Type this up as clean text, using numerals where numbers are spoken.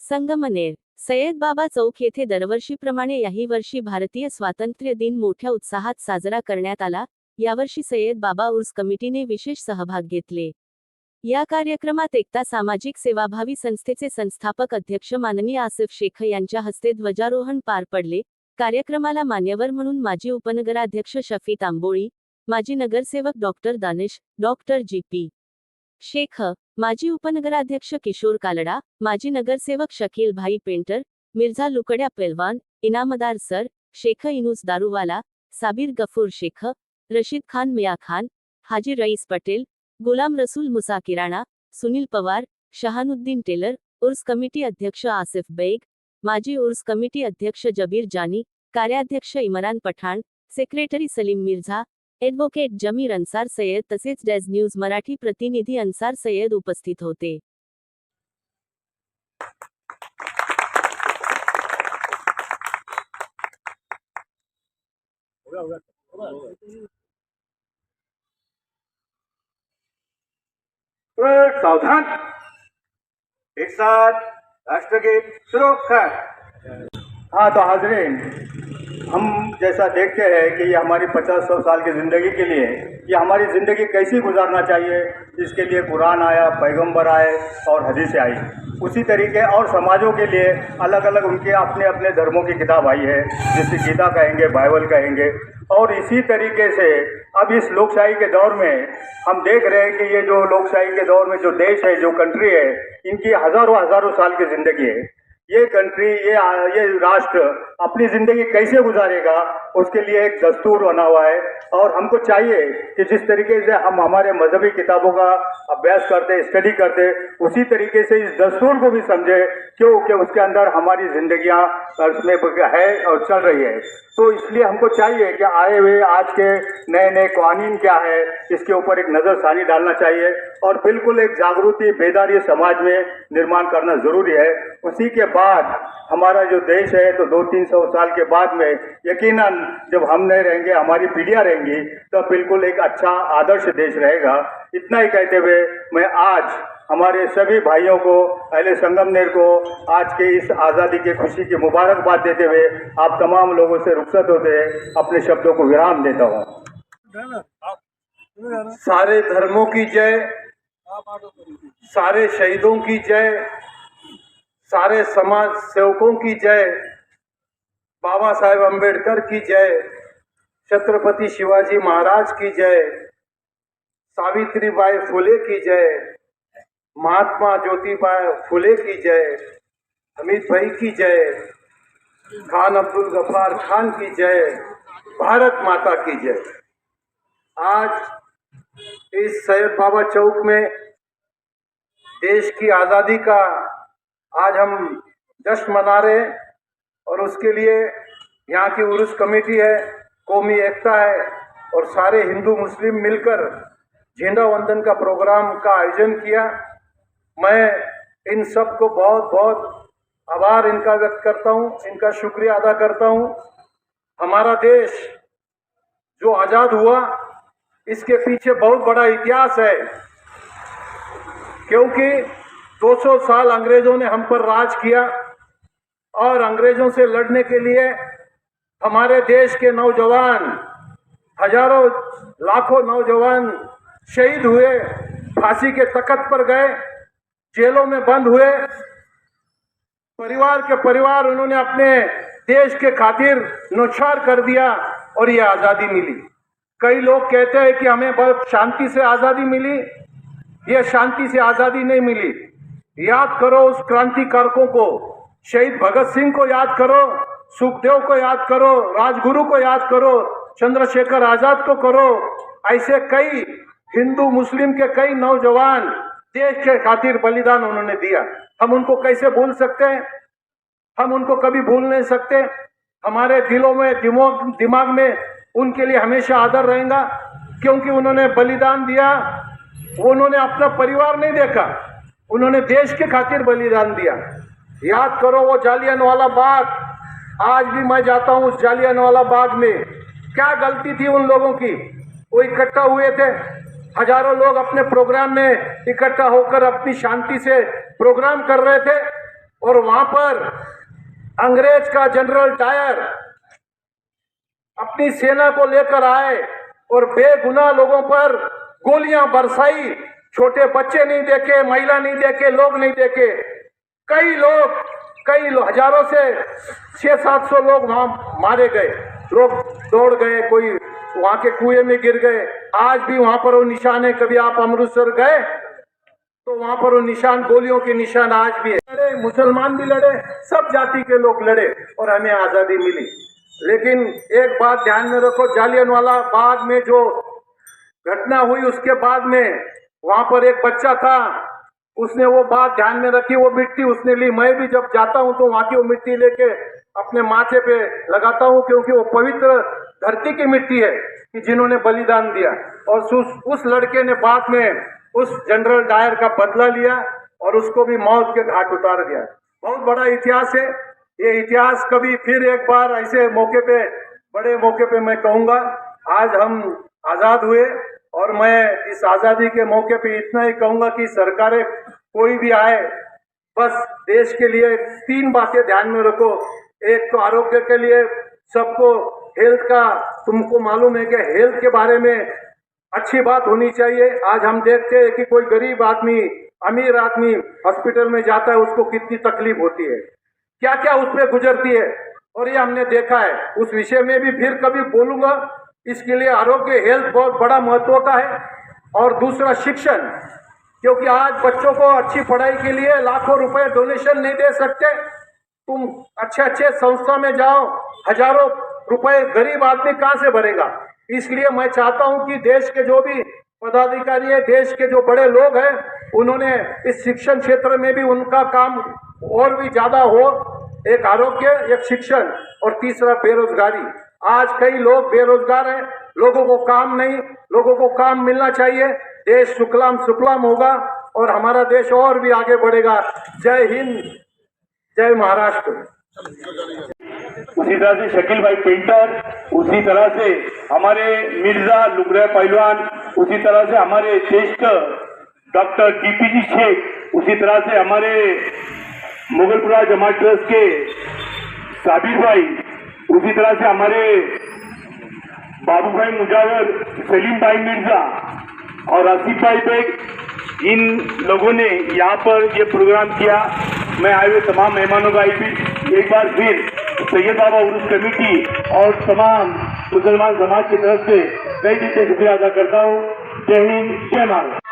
संगमनेर सय्यद बाबा चौक येथे दरवर्षीप्रमाणे याही वर्षी भारतीय स्वातंत्र्य दिन मोठ्या उत्साहात साजरा करण्यात आला। यावर्षी सय्यद बाबा उर्स कमिटीने विशेष सहभाग घेतले। या कार्यक्रमात एकता सामाजिक सेवाभावी संस्थेचे संस्थापक अध्यक्ष माननीय आसिफ शेख यांच्या हस्ते ध्वजारोहण पार पडले। कार्यक्रमाला मान्यवर म्हणून माजी उपनगराध्यक्ष शफी तांबोळी, माजी नगरसेवक doctor Danish, doctor G P. Shaikh, माजी उपनगराध्यक्ष किशोर कालडा, माजी नगरसेवक शकील भाई painter, Mirza Lukdya Pelwan, Inamdar sir, Shaikh Inus Daruwala, Sabir Gafoor Shaikh, Rashid Khan Miya Khan, Haji Rais Patel, Ghulam Rasool Musa Kirana, Sunil Pawar, Shahanuddin tailor, Urs committee अध्यक्ष आसिफ बेग, माजी उर्स कमिटी अध्यक्ष जबीर जानी, कार्याध्यक्ष इमरान पठाण, सेक्रेटरी सलीम मिर्झा, ॲडव्होकेट जमीर अन्सार सय्यद तसेच डेज न्यूज मराठी प्रतिनिधी अन्सार सय्यद उपस्थित होते। सावधान, एक साथ राष्ट्रगीत शुरू कर। हाँ तो हाजरीन, हम जैसा देखते हैं कि ये हमारी 50-100 साल की ज़िंदगी के लिए ये हमारी ज़िंदगी कैसी गुजारना चाहिए, इसके लिए कुरान आया, पैगंबर आए और हदीसें आई। उसी तरीके और समाजों के लिए अलग अलग उनके अपने अपने धर्मों की किताब आई है, जिसे गीता कहेंगे, बाइबल कहेंगे। और इसी तरीके से अब इस लोकशाही के दौर में हम देख रहे हैं कि ये जो लोकशाही के दौर में जो देश है, जो कंट्री है, इनकी हज़ारों हज़ारों साल की ज़िंदगी है। ये कंट्री, ये राष्ट्र अपनी ज़िंदगी कैसे गुजारेगा, उसके लिए एक दस्तूर बना हुआ है। और हमको चाहिए कि जिस तरीके से हम हमारे मजहबी किताबों का अभ्यास करते, स्टडी करते, उसी तरीके से इस दस्तूर को भी समझे, क्योंकि उसके अंदर हमारी ज़िंदगियाँ उसमें है और चल रही है। तो इसलिए हमको चाहिए कि आए हुए आज के नए नए कानून क्या है, इसके ऊपर एक नज़रसानी डालना चाहिए और बिल्कुल एक जागृति, बेदारी समाज में निर्माण करना ज़रूरी है। उसी के बाद हमारा जो देश है, तो 200-300 साल के बाद में यकीनन जब हम नहीं रहेंगे, हमारी पीढ़ियाँ रहेंगी, तो बिल्कुल एक अच्छा आदर्श देश रहेगा। इतना ही कहते हुए मैं आज हमारे सभी भाइयों को, अहले संगमनेर को आज के इस आज़ादी की खुशी की मुबारकबाद देते हुए आप तमाम लोगों से रुखसत होते अपने शब्दों को विराम देता हूँ। सारे धर्मों की जय, सारे शहीदों की जय, सारे समाज सेवकों की जय, बाबा साहेब अम्बेडकर की जय, छत्रपति शिवाजी महाराज की जय, सावित्रीबाई फुले की जय, महात्मा ज्योतिबा फुले की जय, हमीद भाई की जय, खान अब्दुल गफ्फार खान की जय, भारत माता की जय। आज इस सैयद बाबा चौक में देश की आज़ादी का आज हम जश्न मना रहे हैं और उसके लिए यहाँ की उर्स कमेटी है, कौमी एकता है और सारे हिंदू मुस्लिम मिलकर झंडा वंदन का प्रोग्राम का आयोजन किया। मैं इन सब को बहुत बहुत आभार इनका व्यक्त करता हूँ, इनका शुक्रिया अदा करता हूँ। हमारा देश जो आज़ाद हुआ, इसके पीछे बहुत बड़ा इतिहास है, क्योंकि 200 साल अंग्रेजों ने हम पर राज किया और अंग्रेजों से लड़ने के लिए हमारे देश के नौजवान, हजारों लाखों नौजवान शहीद हुए, फांसी के तख्त पर गए, जेलों में बंद हुए। परिवार के परिवार उन्होंने अपने देश के खातिर न्योछावर कर दिया और ये आज़ादी मिली। कई लोग कहते हैं कि हमें बहुत शांति से आज़ादी मिली, ये शांति से आज़ादी नहीं मिली। याद करो उस क्रांतिकारकों को, शहीद भगत सिंह को याद करो, सुखदेव को याद करो, राजगुरु को याद करो, चंद्रशेखर आज़ाद को करो। ऐसे कई हिंदू मुस्लिम के कई नौजवान देश के खातिर बलिदान उन्होंने दिया। हम उनको कैसे भूल सकते हैं? हम उनको कभी भूल नहीं सकते। हमारे दिलों में, दिमाग में उनके लिए हमेशा आदर रहेगा, क्योंकि उन्होंने बलिदान दिया। उन्होंने अपना परिवार नहीं देखा, उन्होंने देश के खातिर बलिदान दिया। याद करो वो जालियनवाला बाग, आज भी मैं जाता हूँ उस जालियनवाला बाग में। क्या गलती थी उन लोगों की? वो इकट्ठा हुए थे, हजारों लोग अपने प्रोग्राम में इकट्ठा होकर अपनी शांति से प्रोग्राम कर रहे थे। और वहां पर अंग्रेज का जनरल डायर अपनी सेना को लेकर आए और बेगुनाह लोगों पर गोलियां बरसाई। छोटे बच्चे नहीं देखे, महिला नहीं देखे, लोग नहीं देखे। कई लोग हजारों से 600-700 लोग वहां मारे गए। लोग दौड़ गए, कोई वहां के कुएं में गिर गए। आज भी वहां पर वो निशान है। कभी आप अमृतसर गए तो वहां पर वो निशान, गोलियों के निशान आज भी है। लड़े, मुसलमान भी लड़े, सब जाति के लोग लड़े और हमें आजादी मिली। लेकिन एक बात ध्यान में रखो, जालियनवाला बाग में जो घटना हुई उसके बाद में वहां पर एक बच्चा था, उसने वो बात ध्यान में रखी, वो मिट्टी उसने ली। मैं भी जब जाता हूं तो वहां की वो मिट्टी लेके अपने माथे पे लगाता हूं, क्योंकि वो पवित्र धरती की मिट्टी है कि जिन्होंने बलिदान दिया। और उस लड़के ने बाद में उस जनरल डायर का बदला लिया और उसको भी मौत के घाट उतार दिया। बहुत बड़ा इतिहास है ये। इतिहास कभी फिर एक बार ऐसे मौके पे, बड़े मौके पे मैं कहूँगा, आज हम आज़ाद हुए और मैं इस आज़ादी के मौके पे इतना ही कहूँगा कि सरकारें कोई भी आए, बस देश के लिए 3 बातें ध्यान में रखो। एक तो आरोग्य के लिए सबको हेल्थ का, तुमको मालूम है कि हेल्थ के बारे में अच्छी बात होनी चाहिए। आज हम देखते हैं कि कोई गरीब आदमी, अमीर आदमी हॉस्पिटल में जाता है, उसको कितनी तकलीफ होती है, क्या क्या उसमें गुजरती है, और ये हमने देखा है। उस विषय में भी फिर कभी बोलूंगा। इसके लिए आरोग्य, हेल्थ बहुत बड़ा महत्व का है। और दूसरा शिक्षण, क्योंकि आज बच्चों को अच्छी पढ़ाई के लिए लाखों रुपए डोनेशन नहीं दे सकते। तुम अच्छे संस्था में जाओ, हजारों रुपए गरीब आदमी कहाँ से भरेगा। इसलिए मैं चाहता हूं कि देश के जो भी पदाधिकारी है, देश के जो बड़े लोग हैं, उन्होंने इस शिक्षण क्षेत्र में भी उनका काम और भी ज्यादा हो। एक आरोग्य, एक शिक्षण और तीसरा बेरोजगारी। आज कई लोग बेरोजगार हैं, लोगों को काम नहीं, लोगों को काम मिलना चाहिए। देश सुखलाम सुफलाम होगा और हमारा देश और भी आगे बढ़ेगा। जय हिंद, जय महाराष्ट्र। उसी तरह से शकील भाई पेंटर, उसी तरह से हमारे मिर्जा लुगरा पहलवान, उसी तरह से हमारे श्रेष्ठ डॉक्टर टीपीजी शेख, उसी तरह से हमारे मुगलपुरा जमात ट्रस्ट के साबिर भाई, उसी तरह से हमारे बाबू भाई मुजावर, सलीम भाई मिर्जा और आसिफ भाई बेग, इन लोगों ने यहाँ पर ये प्रोग्राम किया। मैं आए हुए तमाम मेहमानों का एक बार फिर सैयद बाबा उर्स कमेटी और तमाम मुसलमान समाज की तरफ से कई दिन से शुक्रिया अदा करता हूँ। जय हिंद, जय भारत।